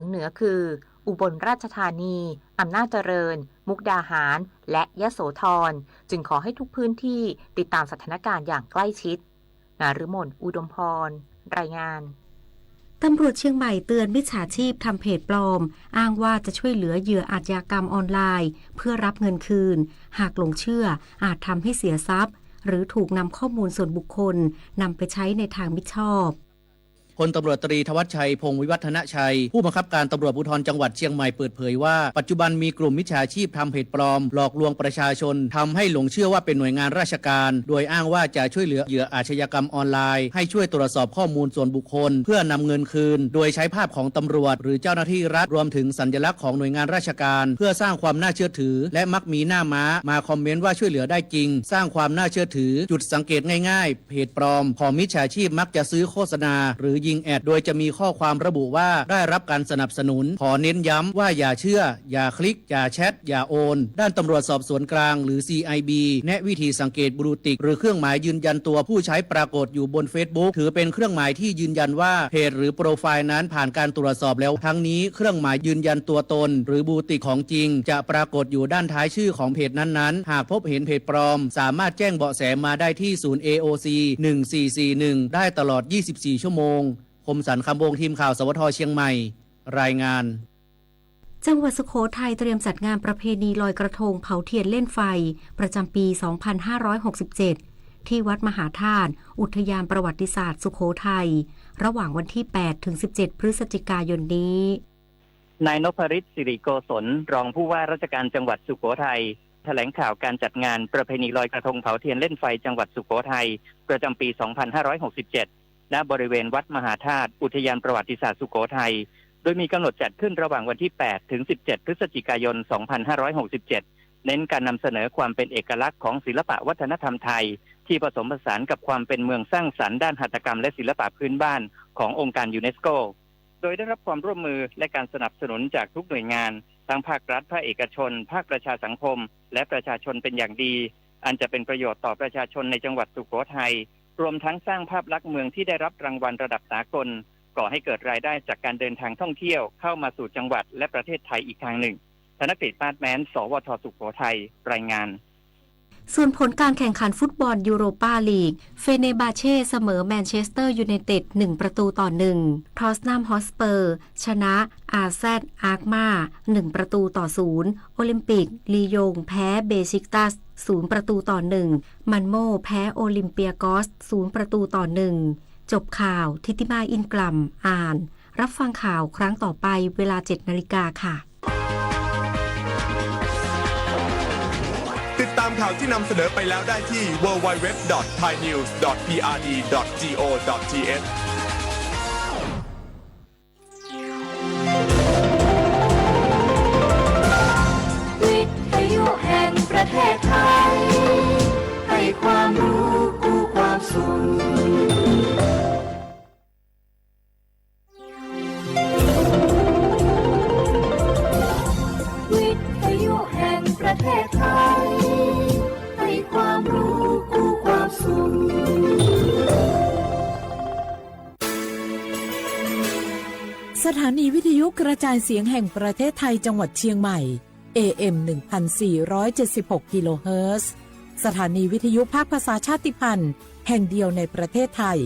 เหนือคืออุบลราชธานีอำนาจเจริญมุกดาหารและยโสธรจึงขอให้ทุกพื้นที่ติดตามสถานการณ์อย่างใกล้ชิดนฤมลอุดมพรรายงานตำรวจเชียงใหม่เตือนมิจฉาชีพทำเพจปลอมอ้างว่าจะช่วยเหลือเหยื่ออาชญากรรมออนไลน์เพื่อรับเงินคืนหากหลงเชื่ออาจทำให้เสียทรัพย์หรือถูกนำข้อมูลส่วนบุคคลนำไปใช้ในทางมิชอบพลตำรวจตรีธวัชชัยพงศ์วิวัฒนชัยผู้บังคับการตำรวจภูธรจังหวัดเชียงใหม่เปิดเผยว่าปัจจุบันมีกลุ่มมิจฉาชีพทำเพจปลอมหลอกลวงประชาชนทำให้หลงเชื่อว่าเป็นหน่วยงานราชการโดยอ้างว่าจะช่วยเหลือเหยื่ออาชญากรรมออนไลน์ให้ช่วยตรวจสอบข้อมูลส่วนบุคคลเพื่อนำเงินคืนโดยใช้ภาพของตำรวจหรือเจ้าหน้าที่รัฐรวมถึงสัญลักษณ์ของหน่วยงานราชการเพื่อสร้างความน่าเชื่อถือและมักมีหน้าม้ามาคอมเมนต์ว่าช่วยเหลือได้จริงสร้างความน่าเชื่อถือจุดสังเกตง่ายๆเพจปลอมของมิจฉาชีพมักจะซื้อโฆษณาหรือยิงแอดโดยจะมีข้อความระบุว่าได้รับการสนับสนุนขอเน้นย้ำว่าอย่าเชื่ออย่าคลิกอย่าแชทอย่าโอนด้านตำรวจสอบสวนกลางหรือ CIB แนะวิธีสังเกตบลูติกหรือเครื่องหมายยืนยันตัวผู้ใช้ปรากฏอยู่บน Facebook ถือเป็นเครื่องหมายที่ยืนยันว่าเพจหรือโปรไฟล์นั้นผ่านการตรวจสอบแล้วทั้งนี้เครื่องหมายยืนยันตัวตนหรือบลูติกของจริงจะปรากฏอยู่ด้านท้ายชื่อของเพจนั้นๆหากพบเห็นเพจปลอมสามารถแจ้งเบาะแสมาได้ที่ศูนย์ AOC 1441ได้ตลอด24ชั่วโมงคมสันคำวงทีมข่าวสวทเชียงใหม่รายงานจังหวัดสุโขทัยเตรียมจัดงานประเพณีลอยกระทงเผาเทียนเล่นไฟประจำปี 2567 ที่วัดมหาธาตุอุทยานประวัติศาสตร์สุโขทัยระหว่างวันที่ 8 ถึง 17 พฤศจิกายนนี้นายนพฤทธิ์สิริโกศลรองผู้ว่าราชการจังหวัดสุโขทัยแถลงข่าวการจัดงานประเพณีลอยกระทงเผาเทียนเล่นไฟจังหวัดสุโขทัยประจำปี 2567 ณ บริเวณวัดมหาธาตุอุทยานประวัติศาสตร์สุโขทัยโดยมีกำหนดจัดขึ้นระหว่างวันที่ 8 ถึง 17 พฤศจิกายน 2567 เน้นการนำเสนอความเป็นเอกลักษณ์ของศิลปะวัฒนธรรมไทยที่ผสมผสานกับความเป็นเมืองสร้างสรรค์ด้านหัตถกรรมและศิลปะพื้นบ้านขององค์การยูเนสโกโดยได้รับความร่วมมือและการสนับสนุนจากทุกหน่วยงานทั้งภาครัฐภาคเอกชนภาคประชาสังคมและประชาชนเป็นอย่างดีอันจะเป็นประโยชน์ต่อประชาชนในจังหวัดสุโขทัยรวมทั้งสร้างภาพลักษณ์เมืองที่ได้รับรางวัลระดับสากลก่อให้เกิดรายได้จากการเดินทางท่องเที่ยวเข้ามาสู่จังหวัดและประเทศไทยอีกทางหนึ่งธนกฤษ ปาดแม้น สวทสุโขทัยรายงานส่วนผลการแข่งขันฟุตบอลยูโรปาลีกเฟเนบาเช่เสมอแมนเชสเตอร์ยูไนเต็ด1-1ทอสนัมฮอสเปอร์ชนะอาร์แซดอาร์กมา1-0โอลิมปิกลียงแพ้เบซิกตัส0-1มันโมแพ้โอลิมเปียกอส0-1จบข่าวทิติมาอินกลัมอ่านรับฟังข่าวครั้งต่อไปเวลา 7 นาฬิกาค่ะติดตามข่าวที่นำเสนอไปแล้วได้ที่ www.thainews.prd.go.th วิทยุแห่งประเทศไทยให้ความรู้คู่ความสุขวิทยุแห่งประเทศไทยให้ความรู้คู่ความสุขสถานีวิทยุกระจายเสียงแห่งประเทศไทยจังหวัดเชียงใหม่ AM 1476 กิโลเฮิรตซ์สถานีวิทยุภาคภาษาชาติพันธุ์แห่งเดียวในประเทศไทย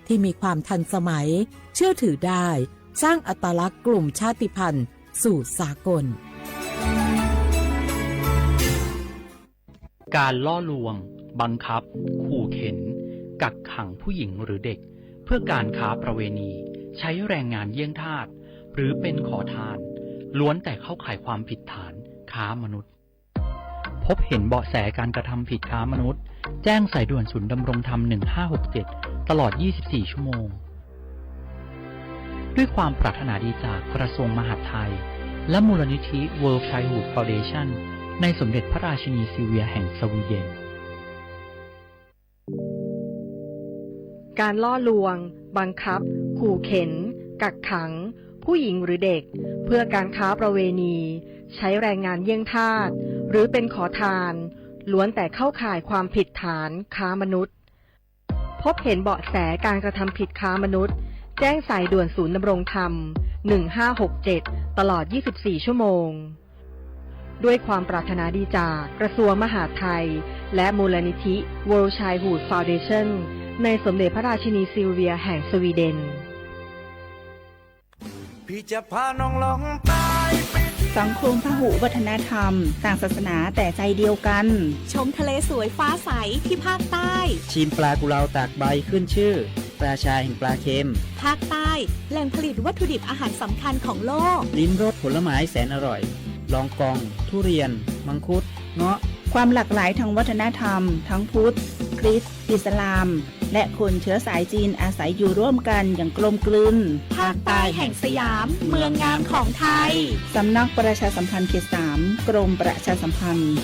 ที่มีความทันสมัยเชื่อถือได้สร้างอัตลักษณ์กลุ่มชาติพันธุ์สู่สากลการล่อลวงบังคับขู่เข็นกักขังผู้หญิงหรือเด็กเพื่อการค้าประเวณีใช้แรงงานเยี่ยงทาสหรือเป็นขอทานล้วนแต่เข้าข่ายความผิดฐานค้ามนุษย์พบเห็นเบาะแสการกระทำผิดค้ามนุษย์แจ้งสายด่วนศูนย์ดำรงธรรม1567ตลอด24ชั่วโมงด้วยความปรารถนาดีจากกระทรวงมหาดไทยและมูลนิธิ World Childhood Foundation ในสมเด็จพระราชินีซิลเวียแห่งสวีเดนการล่อลวงบังคับขู่เข็นกักขังผู้หญิงหรือเด็กเพื่อการค้าประเวณีใช้แรงงานเยี่ยงทาสหรือเป็นขอทานล้วนแต่เข้าข่ายความผิดฐานค้ามนุษย์พบเห็นเบาะแสการกระทำผิดค้ามนุษย์แจ้งสายด่วนศูนย์ดำรงธรรม 1567 ตลอด 24 ชั่วโมง ด้วยความปรารถนาดีจากกระทรวงมหาดไทยและมูลนิธิ World Childhood Foundation ในสมเด็จพระราชินีซิลเวียแห่งสวีเดน พี่จะพาน้องลองใต้ สังคมพหุวัฒนธรรมต่างศาสนาแต่ใจเดียวกันชมทะเลสวยฟ้าใสที่ภาคใต้ ชิมปลากุเลาตากใบขึ้นชื่อราชาแห่งปลาเค็มภาคใต้แหล่งผลิตวัตถุดิบอาหารสำคัญของโลกลิ้มรสผลไม้แสนอร่อยลองกองทุเรียนมังคุดเงาะความหลากหลายทางวัฒนธรรมทั้งพุทธคริสต์อิสลามและคนเชื้อสายจีนอาศัยอยู่ร่วมกันอย่างกลมกลืนภาคใต้แห่งสยามเมืองงามของไทยสำนักประชาสัมพันธ์เขต 3 กรมประชาสัมพันธ์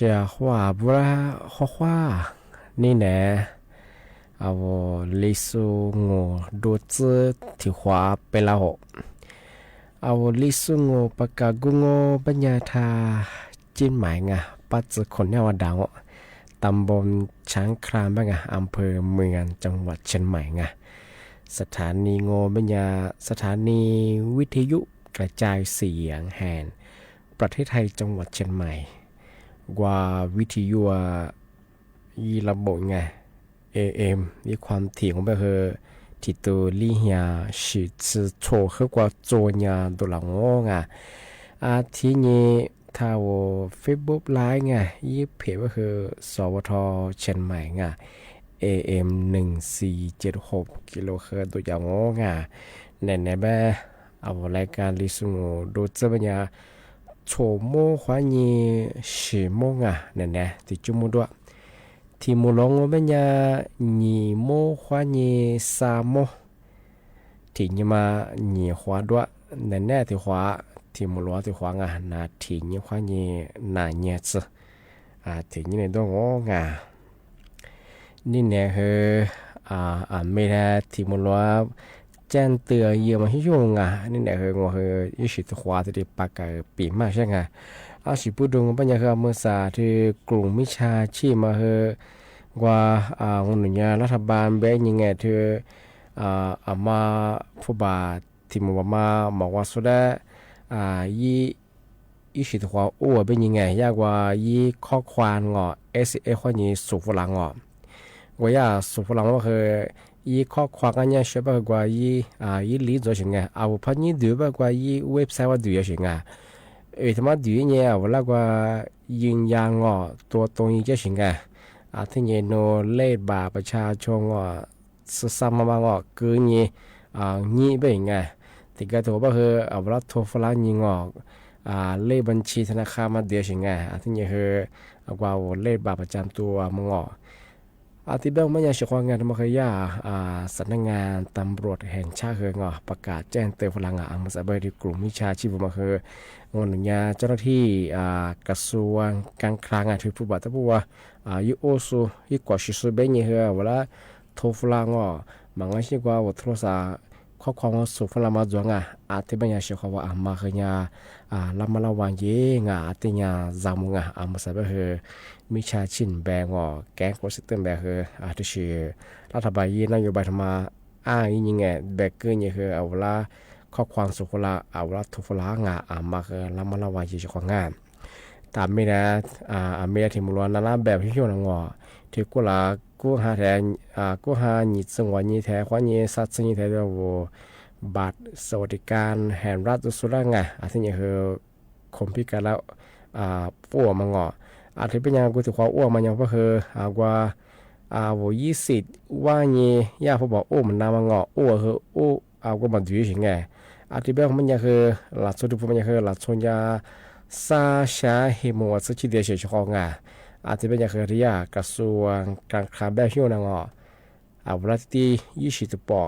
话不啦画画你呢我历史我多次ที่画ไปแล้ว我历史我ปากกากุงปัญญาทาจินหมายงะปัจจุคนเนี่ยว่าดาวตำบลช้างครามบ้างอำเภอเมืองจังหวัดเชียงใหม่งะสถานีโงปัญญาสถานีวิทยุกระจายเสียงแห่งประเทศไทยจังหวัดเชียงใหม่ว่าวิทยุยีระบบไง AM มีความถี่ของแบบที่ตัวลี่เฮียสิจะโชว์ขึ้นกว่าโจญาตัวหลังงะทีนี้ถ้าว่า Facebook ไลน์ไงยี่เพจก็คือสวทเชียงใหม่ไง AM 1476กิโลเฮิรตซ์ตัวอย่างงะในแบบเอารายการลิสุงดูจะเป็นยาโชว์โมขวานีสิโมงเนี่ยที่จุมุด้วยที่มุลงเป็นยานีโมขวานีสามโมที่นี่มานีขวาด้วยเนี่ยที่ขวาที่มุลวที่ขวางนาที่นี่ขวานีนาเนียซที่นี่ในดวงนี่เนี่ยคือไม่ได้ที่มุลวแจ้งเตือนเยอะมาที่ช่วงนี่เนี่ยคืองอคือยี่สิบตัวขวาที่ปากปีมากใช่ไหมสิพูดตรงปัญญาคือเมื่อสาที่กลุ่มมิชาชีพมาคือว่าองค์หน่วยรัฐบาลเป็นยังไงที่มาผู้บาที่มันมาบอกว่าสุดยี่สิบตัวขวาเป็นยังไงยากว่ายี่ข้อความSA ข้อนี้สุฝรั่งว่าสุฝรั่งก็คือยี่ข้อความกันเนี่ยใช่ป่ะกว่ายี่理解型嘅，พันยี่ดูป่ะกว่ายี่เว็บไซต์ว่าดูอย่าง型嘅，ทำไมดูเนี่ยว่าแล้วกว่ายืนยันตัวตรงยี่จะ型嘅，ที่เนี่ยโนเล่บาประชาชนสุดซ้ำมาคือเนี่ยยี่เป็นยังไงที่ก็ตัวป่ะคือว่าแล้วโทรฝรั่งยี่เลขบัญชีธนาคารมาเดียว型嘅，ที่เนี่ยคือกว่าเลขบาประจำตัวมึงที่เบื้องไม่ยากเฉพาะงานธรรมคยาสำนักงานตำรวจแห่งชาติประกาศแจ้งเตือนพลังอังมาสบายที่กลุ่มวิชาชีพมาคืองานหนุนยาเจ้าหน้าที่กระทรวงการคลังที่ผู้บัตรผู้ว่ายุโอซูยุกว่าชิสุเบนี่เหรอเวลาโทรพลังบางวันที่กว่าวัตถุศาสตร์ข้อความสุพลังมาจวงที่ไม่ยากเฉพาะว่ามาคือยาลำมาละวันเย่ที่ยาจามุงมาสบายมิชาชินแบงแก๊งโคสิเตอร์แบงที่ชื่อรัฐบาลยีนโยบายธรรมยังไงแบกเกอร์เนี่ยคือเอาละข้อความสุขละเอาละทุกละมาคือลำมาละวันเย่ของงานตามไม่ได้ไม่ได้ที่มุลวานาแบบที่ช่วงที่กูละกูหาแทนกูหาหยิบสังวันยี่แทนความยี่สัตว์สังยี่แทนเราบัตรสวัสดิการแห่งรัฐสุราที่นี่คือคอมพิวเตอร์แล้วพวกมังที่เป็นยังกูถือความอ้วนมันยังก็คือว่าว่า20ว่านี่ย่าพอบอกมันนามังอ้วนคือก็มันดูอย่างไงที่เป็นมันยังคือหลักสุดมันยังคือหลักชนยาซาชาเฮโมสุชิเดียเฉยๆของที่เป็นยังคือที่กระทรวงการคลังแบบที่นั่งเวลาที่20ปอ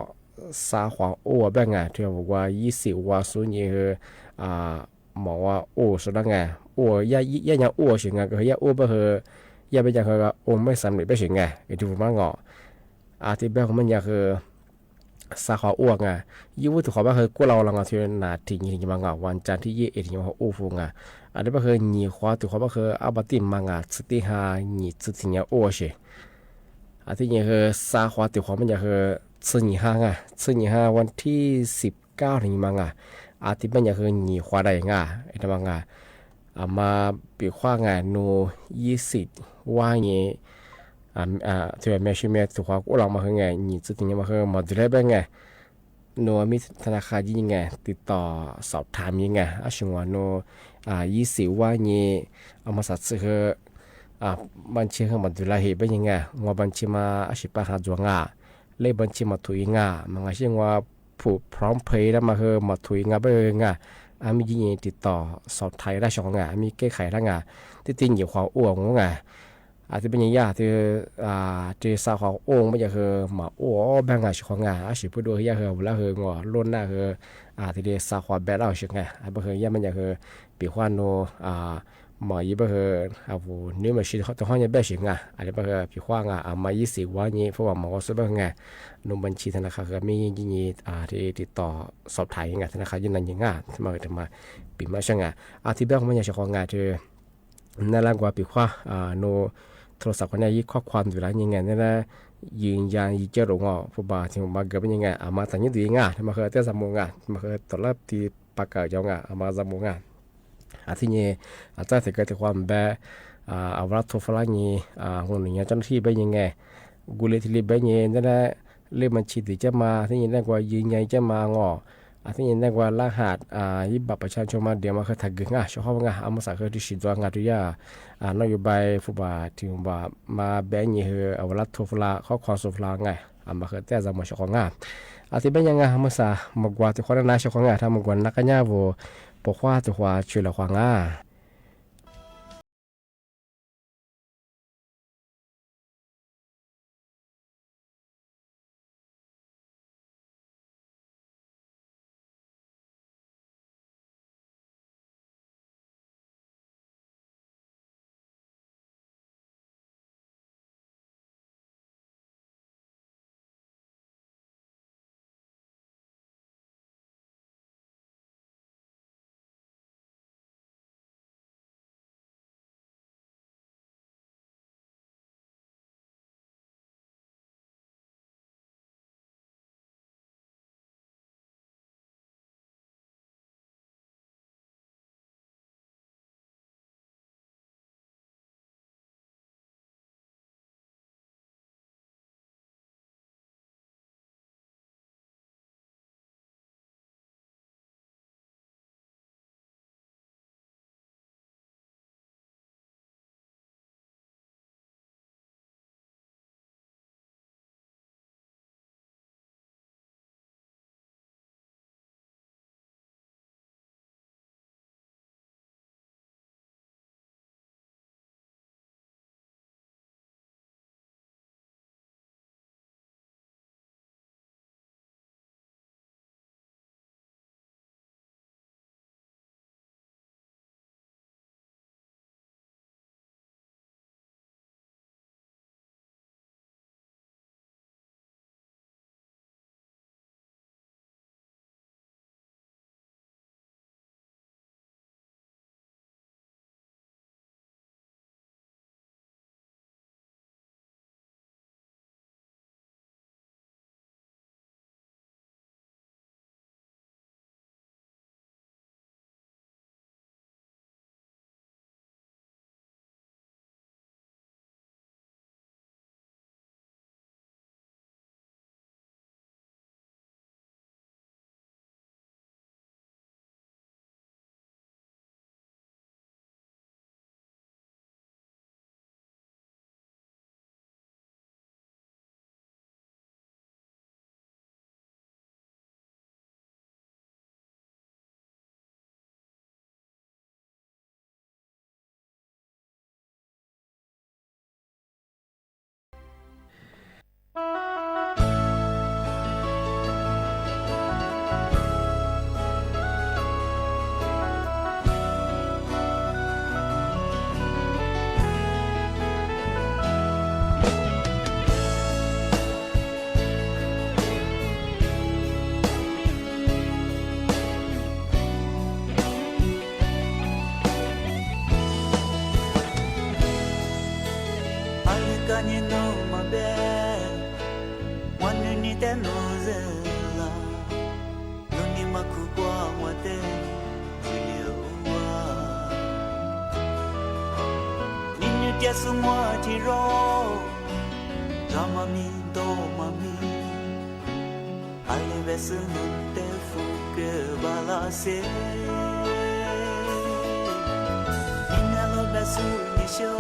สาขวางอ้วนแบบที่บอกว่า20ว่าส่วนใหญ่คือหมอว่าสุดแล้วไงย่าอย่าง型ก็คือย่าไปคือย่าไปอย่างคือไม่สำเร็จไป型ที่ผมว่าที่แบบของมันอย่างคือสาขายี่วุฒิขอว่าคือกูเราที่นาทีนี้ที่มาวันจันทร์ที่21ที่มาฟูที่แบบคือยี่ขวาตัวขอว่าคืออาบัติมาสติหายี่จุดที่เนี่ยสิที่นี่คือสาขาตัวขอมันอย่างคือซึ่งวันที่19ที่มาที่เป็นอย่างคือยี่ขวาได้ที่มามาปีขว้างโน20ว่าไงที่แบบแม่ชิเมตัวขวากูลองมาคือไงนี่จุดนี้มาคือมาดูแลเป็นไงโนมีธนาคารยังไงติดต่อสอบถามยังไงช่วงวันโน20ว่าไงมาสัตว์คือบัญชีของมาดูแลเหตุเป็นยังไงว่าบัญชีมา18หาจวงเลขบัญชีมาถุยมันก็เชื่อว่าผู้พร้อมเพย์แล้วมาคือมาถุยเป็นมียิงติดต่อสอบไทยได้ช่องมีแก้ไขทั้งที่จริงอยู่ความอ้วงที่เป็นอย่างที่สาวความอ้วงไม่ใช่คือมาอ้วงแบ่งช่องสิพูดด้วยคือแล้วคือล้นหน้าคือที่สาวความแบ่งเอาช่องไม่คือมันคือปีขวานโน หมอยี่บ่เฮอาวูนี่มาชิเขาต้องห้องยังแบบสิงอ่ะอะไรบ่เฮพี่ขว้างอ่ะมา20วันนี้เพราะว่าหมอก็ซื้อบ่ไงนุ่มบัญชีธนาคารก็มียิงที่ติดต่อสอบถ่ายยังไงธนาคารยินนั้นยังไงมาแต่มาปีมาช่างอ่ะที่แบบมันอยากจะของานเธอนั่นแหละกว่าปีขว้าโนโทรศัพท์คนนี้ยี่ข้อความอยู่แล้วยังไงนั่นแหละยืนยันยี่เจ้าหลงอ่ะผู้บ่าวที่มาเกิดเป็นยังไงมาตั้งยี่ดีง่ะมาเคยเต้นสมองอ่ะมาเคยตลอดที่ปากเกยองอ่ะมาสมองอ่ะที่นี่อาจจะเกิดความแบบเอาว่าทุกฝ่ายนี่คนหนึ่งเจ้าหน้าที่เป็นยังไงกูเลยที่เรียบเป็นยังนั่นแหละเรื่องบัญชีที่จะมาที่นี่นั่นกว่ายืนยันจะมางอที่นี่นั่นกว่ารหัสยี่บัตรประชาชนมาเดี๋ยวมาเคยถักง่ะชอบง่ะเอามาสักเคยที่สิตัวงานตัวอย่างนโยบายฟุตบอลที่ว่ามาแบ่งยี่ห้อเอาว่าทุกฝ่ายข้อความสุดฝ่ายไงมาเคยแต่จะมาชอบง่ะที่เป็นยังไงมาสักมากกว่าที่คนนั้นชอบง่ะทำมากกว่านักเนี่ยวัวปกว่าตัวช่วยเหลือความง่ายSemua tiro Ramami do mami Ale besu nutte fuke balase Nina lo besu nisho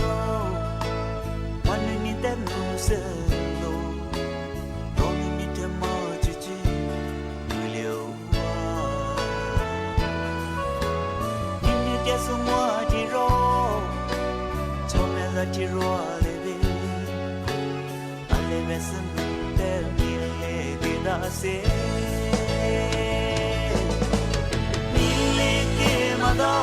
Wanu ni tenu selo Romi ni te mo chichi Nulio wa Nina dia semua tiro Tiro leve ale besan ter mile gida se mile ke mada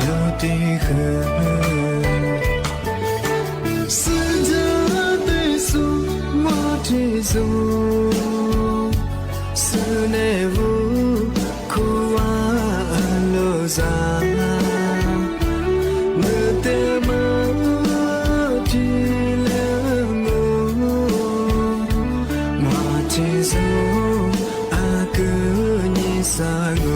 Hãy 地河世界的树我的树是内部苦啊路上我的梦的了我我的树啊个你啥我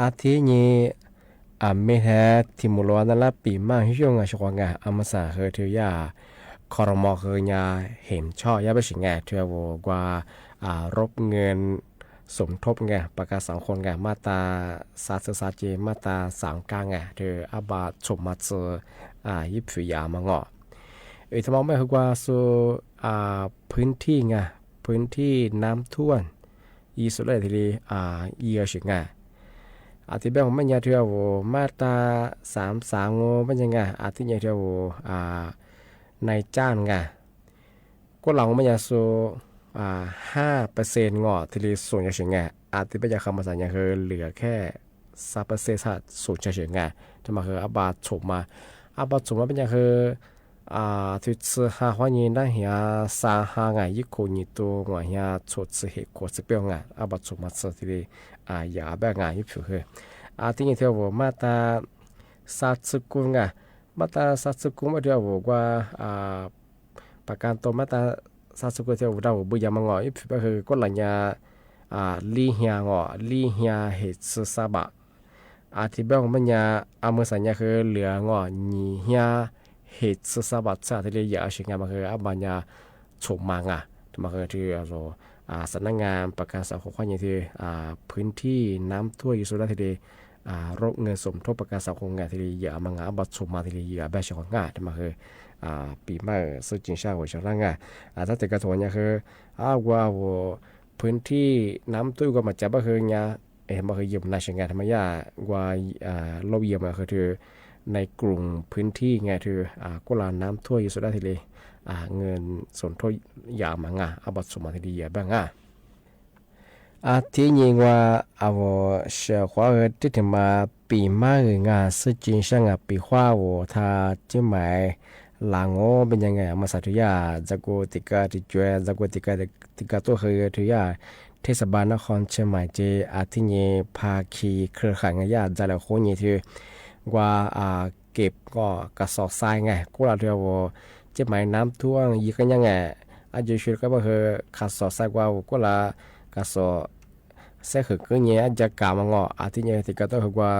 อาทินี้ไม่แท้ทิมุลวานั่นละปีมากช่วงชวงอามาสาเฮเทียคอรมอเฮยาเห็นช่อยาไปสิงเทียวกว่ารบเงินสมทบประกาศสังคนมาตราสาเจมาตรา39เธออาบาชมมาเจอยิบฝียามางอทมองไม่คือกว่าสู่พื้นที่พื้นที่น้ำท่วมอีสุดเลยทีเดียวเยอะสิงอาทิตย์แบงมันยาเทียวมาตรา33งมันยังอาทิตย์ยาเทียวในจ้างก็หลังมันยาสู5%งอทีนี้ส่วนจะเฉียงอาทิตย์เป็นยาคำภาษาอย่างคือเหลือแค่3%สัดส่วนจะเฉียงทำมาคืออาบาชมมาเป็นยาคือที่ซื้อหาหัวยินได้เหีย35ยี่คนยี่ตัวหัวเหียชดซื้อเหตุกดซื้อเปล่าอาบาชมมาซื้อทีนี้อย่าแบบยี่ผิวคือที่นี่เที่ยวมาตรา39มาตรา39มาเที่ยวว่าประกันตัวมาตรา39เที่ยวเราบุญยามงอยี่ผิวก็คือก็หลังยาลีเฮียงอลีเฮียเหตุซื้อซาบะที่แบบมันยาเมื่อสัญญาคือเหลืองอนี่เฮียเหตุซื้อซาบะซาที่เรียกสิ่งมาคือบัญญาชมมังที่มาคือที่สำนักงานประกันสังคมข้ออย่างที่พื้นที่น้ำท่วมอยู่สุดที่ดีรบเงินสมทบประกันสังคมงานที่ดีอย่ามังบัตรชมมาที่ดีอย่าแบบเฉพาะงานที่มาคือปีใหม่สื่อจริงใช่หัวเฉพาะงานถ้าแต่กระทรวงเนี่ยคือว่าพื้นที่น้ำท่วมก็มาจากบ้านคือเนี่ยมาคือเยี่ยมนายช่างงานธรรมยาว่าเราเยี่ยมมาคือในกลุ่มพื้นที่ไงคือกุลาน้ำท่วมอยู่สุดที่ดีเงินสนทบยามังบัตรสมมาที่ดีบ้างที่ยิงว่าเชื่อว่าที่ถึงมาปีมาสื่อจริงช่างปีว่าถ้าจะหมายหลังเป็นยังไงมาสัตยาจักรติกาที่จวยจักรติกาตัวคือที่ยาเทศบาลนครเชียงใหม่เจที่นี้ภาคีเครือข่ายญาติจะแล้วคนนี้ที่ว่าเก็บก็กระสอบทรายก็เราเรียกว่าจะหมายน้ำท่วมยี่กันยังอาจจะช่วยก็คือขัดสอดใส่ว่าก็ละกระสอบเสกคือก็เนี่ยจะกล่าวมางที่เนี่ยที่ก็ต้องคือว่า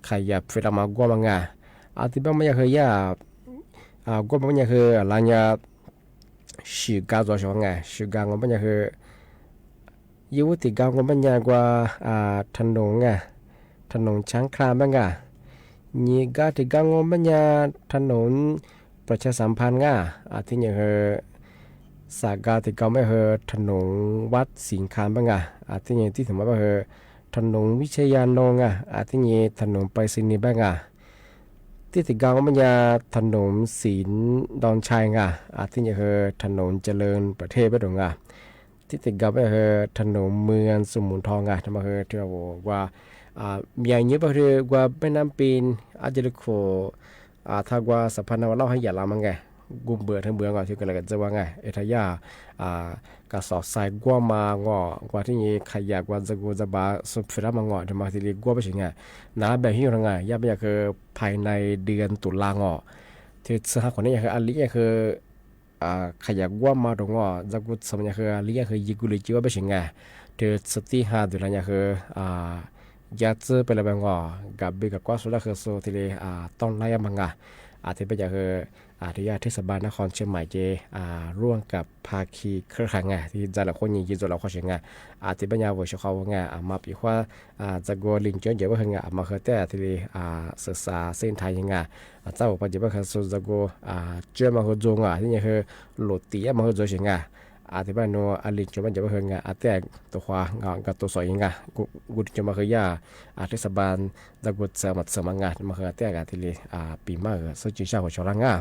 ใครอยากฟิลมากว่ามังที่บ้านไม่อยากคือยาก็ไม่อยากคือหลังจากสื่อการตัวช่องสื่อการก็ไม่อยากคือยุติการก็ไม่อยากว่าถนนช้างคลานบ้างนี่ก็ที่การก็ไม่อยากถนนประชาสัมพันธ์ที่เนี่ยคือสากาที่เขาไม่คือถนนวัดสิงคานบ้างที่เนี่ยที่ถึงว่าคือถนนวิชยานนท์ที่เนี่ยถนนไปรษณีย์บ้างท ที่ติดกาวมันยาถนนศิลดอนชัยงาที่นี่คือถนนเจริญประเทศไปตรงงาที่ติดกาวไปคือถนนเมืองสมุนทองงาทำมาคือที่เราบอกว่ามีอย่างนี้ก็คือว่าเป็นน้ำปีนอาจจะโคถ้าว่าสะพานเราให้อย่าละมันไงกุมเบื่อทั้งเบื่อก่อนที่กันเลยกันจะว่าไงเอทายากระสอบทรายกว่ามางอกว่าที่นี้ขยะกว่าจะกูจะบาสุดฟิลามางอทำมาที่เรียกว่าไปถึงไงน้าแบบที่ยังไงย่าไม่อยากคือภายในเดือนตุลางอที่สหคนนี้อยากคืออันนี้อยากคือขยะกว่ามาตรงงอจะกูสมัยอยากคืออันนี้อยากคือยิกุลิจิว่าไปถึงไงที่สติหาดูแลอยากคืออยากจะไปเลยบางงอกับบีกับกว่าสุดแล้วคือโซที่เลยต้องไล่มังงะที่ไปอยากคือที่เทศบาลนครเชียงใหม่เจร่วมกับภาคีเครือข่ายงาที่จะละคนยิงจุดเราข้อเชียงงาที่ปัญญาวิชาเขางามาปีว่าจะโกลิงเจอเยอะว่าไงมาเคยแต่ที่ศึกษาเส้นทางยังไงเจ้าปัจจุบันคือสุดจะโกเจอมาคือจงที่นี่คือหลุดตีมาคือจงเชียงงาที่บ้านโนอลิงจะมันจะว่าไงแต่ตัวขวางกับตัวสอยยังไงกูจะมาคือยาเทศบาลจะกูเสมัดเสมังงามาคือแต่กันที่ปีมากสุดจีชาหัวชอลังงา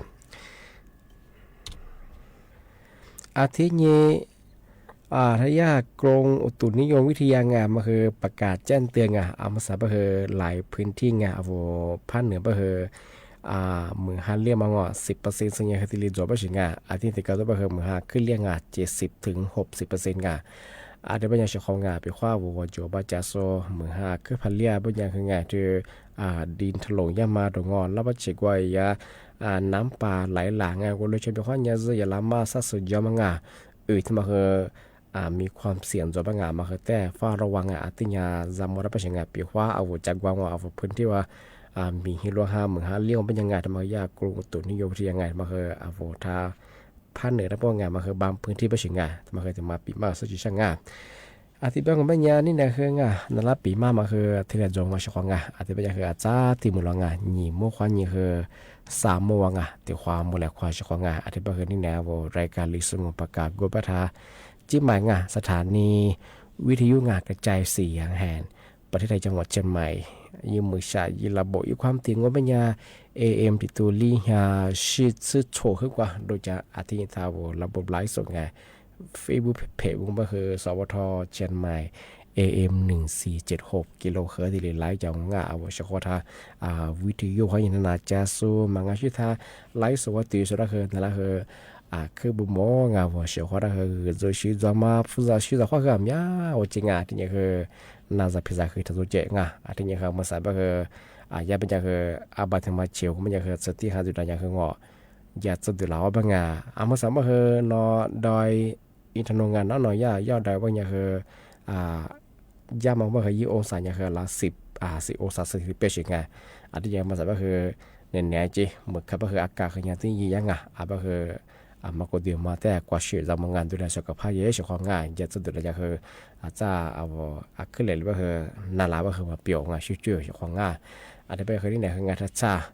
อาทิตย์นี้ทายากรงอุตุนิยมวิทยางานมาคือประกาศแจ้งเตือนมาสาก็คือหลายพื้นที่ภาคเหนือก็คือมือฮันเรียกมาง10%ซึ่งยังคือที่รีจอบไปถึงอาทิตย์ที่เก้าก็คือมือฮันขึ้นเรียก70 ถึง 60% เดี๋ยวบรรยากาศของไปคว้าวัวโจบาจาโซมือฮันคือพันเลียบรรยากาศคือดินถล่มย่ามาตรงงอนแล้วก็เช็คไว้น้ำป่าไหลหลากก็เลยใช้เป็นข้อนี้อย่าละมาสักสุดยอดมากที่มาคือมีความเสี่ยงจอบมาคือแต่เฝ้าระวังติญาจำว่าไปเชียงปีว่าเอาจากวางว่าเอาพื้นที่ว่ามีฮิโรฮาเหมือนเลี้ยงเป็นยังไงทำไมยากกรุงตุนิยมที่ยังไงมาคือเอาทาภาคเหนือแล้วพวกงานมาคือบางพื้นที่ไปเชียงมาคือจะมาปีมาสุดช่างงานที่บ้านของปัญญานี่นะคืองานนั่นละปีมาคือที่เราจงมาชของงานที่ปัญญาคืออาจารย์ที่มือลองงานหนีมั่วควันนี่คือ3 โมงที่ความมูลค่าของงานที่บ้านคือนี่นะว่ารายการลิสงประกาศกุปทาจิ้มหมายสถานีวิทยุกระจายเสียงแห่งประเทศไทยจังหวัดเชียงใหม่ยืมมือชายิระบบอยู่ความเตียงว่าปัญญา AM ติตัวลีฮาชิดซึโชขึ้นกว่าโดยจะอาทิตย์ทาวระบบไลฟ์สดไง Facebook เพจก็คือสวทเชียงใหม่ AM 1476กิโลเฮิรตซ์ที่ไลฟ์จากงาเอาเฉพาะทาวิทยุเขาอย่างนาจาซูมังอาชิตาไลฟ์สดตีสุดละคือนั่นละคือบุมองว่าเสียเขาได้คือโดยชีวิตมาฟูซาชีวิตเขาคือมีว่าจริงที่นี่คือน่าจะพิจารณาคือทั้งเจ๊งที่นี่คือมาใส่ก็คือยาเป็นจะคืออาบัติมาเชียวมันจะคือสติหาจุดอย่างคืองอยากจะดูแลว่าบางมาใส่ก็คือนอดอยอินทนงานน้อยยอดดอยบางอย่างคือยามันก็คือ20 องศาอย่างคือละ10 องศาเซลเซียสเป็นยังไงที่นี่มาใส่ก็คือเน้นๆจีเหมือนกับก็คืออากาศคืออย่างที่ยังก็คือมาก็เดียวมาแต่กว่าชีวิตเรามางานดูแลสุขภาพเยอะสุขภาพง่ายจะดูแลคืออาจจะเอาขึ้นเลยว่าคือนาลาว่าคือมาเปียวง่ายชิวๆสุขภาพง่ายอาจจะไปคือที่ไหนคืองานทัศน์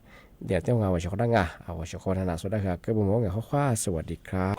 เดี๋ยวเจ้างานว่าสุขภาพง่ายเอาสุขภาพนาสุดได้ครับก็บุ้มงานข้อสวัสดีครับ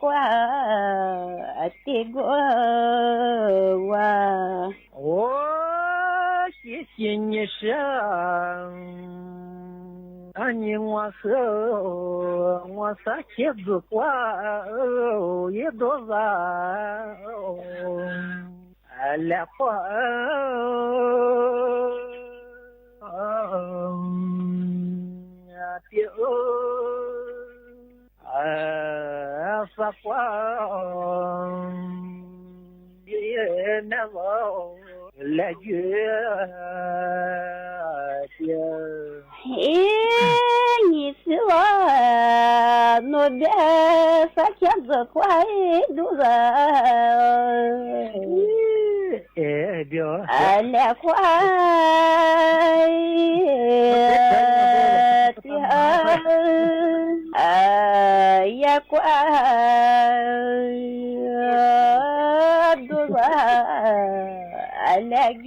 qua tigo wa ô谢谢你生你我是我啥妻子过一多少来过啥过也那个来句你是我那边啥钱子快多少来快也快多少来个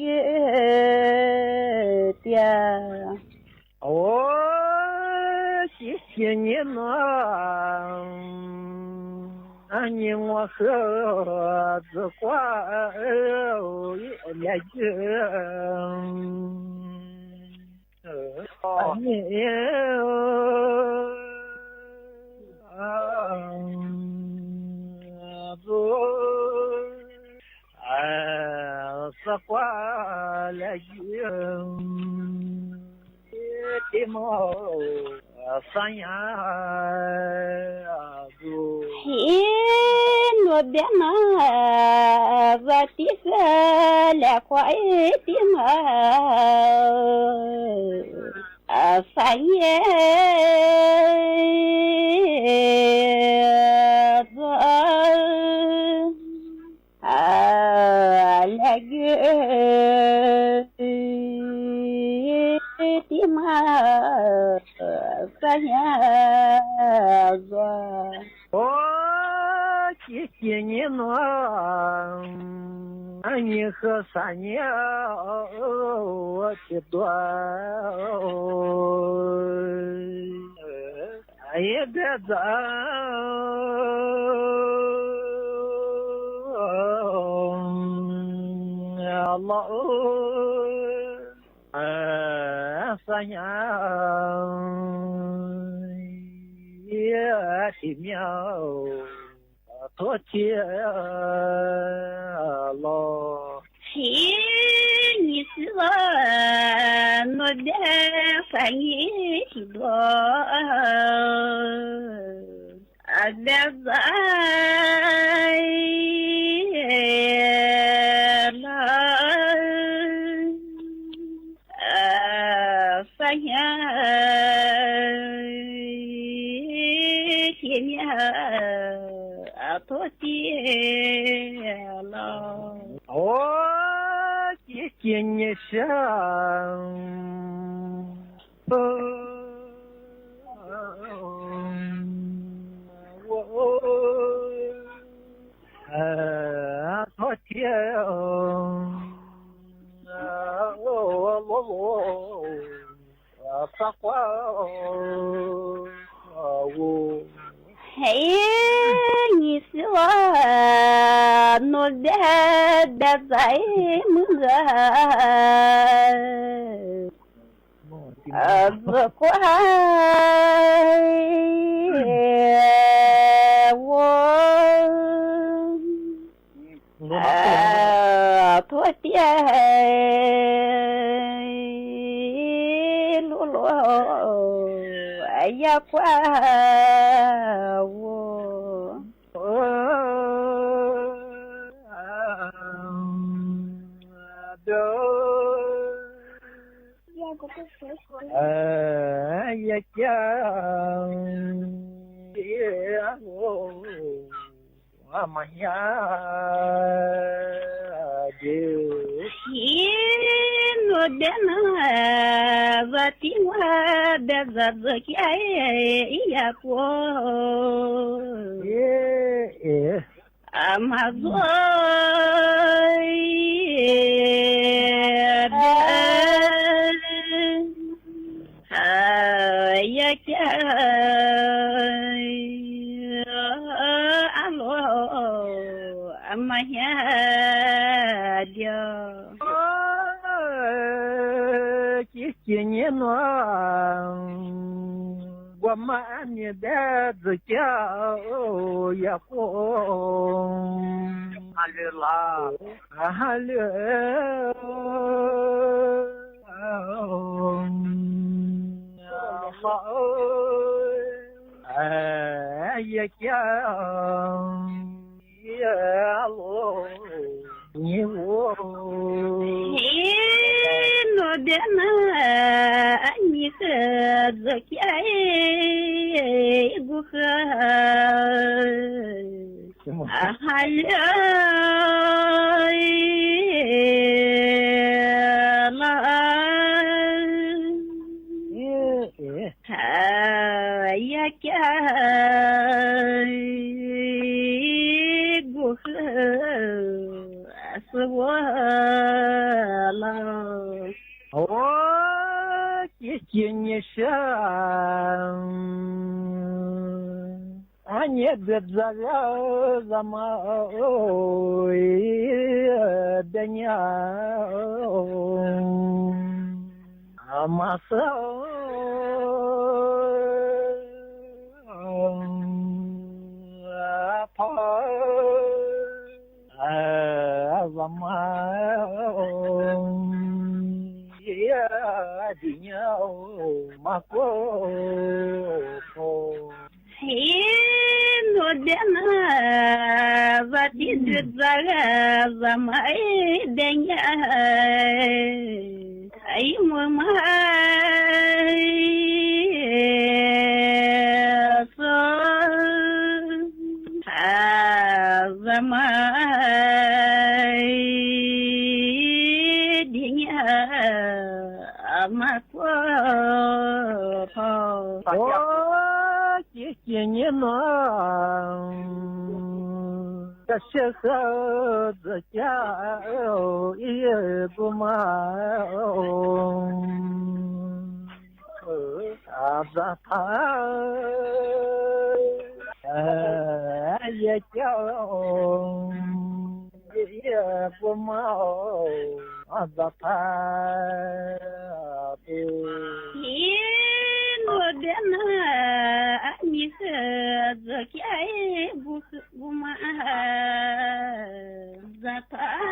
的哦谢谢你呢你我和子挂来个你是挂来个的毛三呀我别拿我的个来快的嘛三爷来个的嘛三爷谢谢你呢你和三年我的多也别走老三年也的苗多天了你是我那边反应许多别在反应前面多天了谢谢你生多天撒花你是我那边的在么子乖我昨天露露也怪我也讲我们呀我的那我的我的这个呀过马做呀呀阿 не Гомане дедзя я алила Ане бедзавя замой дня амаса па я дня мако no dena vati dzaga zamai denya ai mama so zamai denya amako не да се за тя и гума за та я тя и гума за та dena ani zakai guma zatai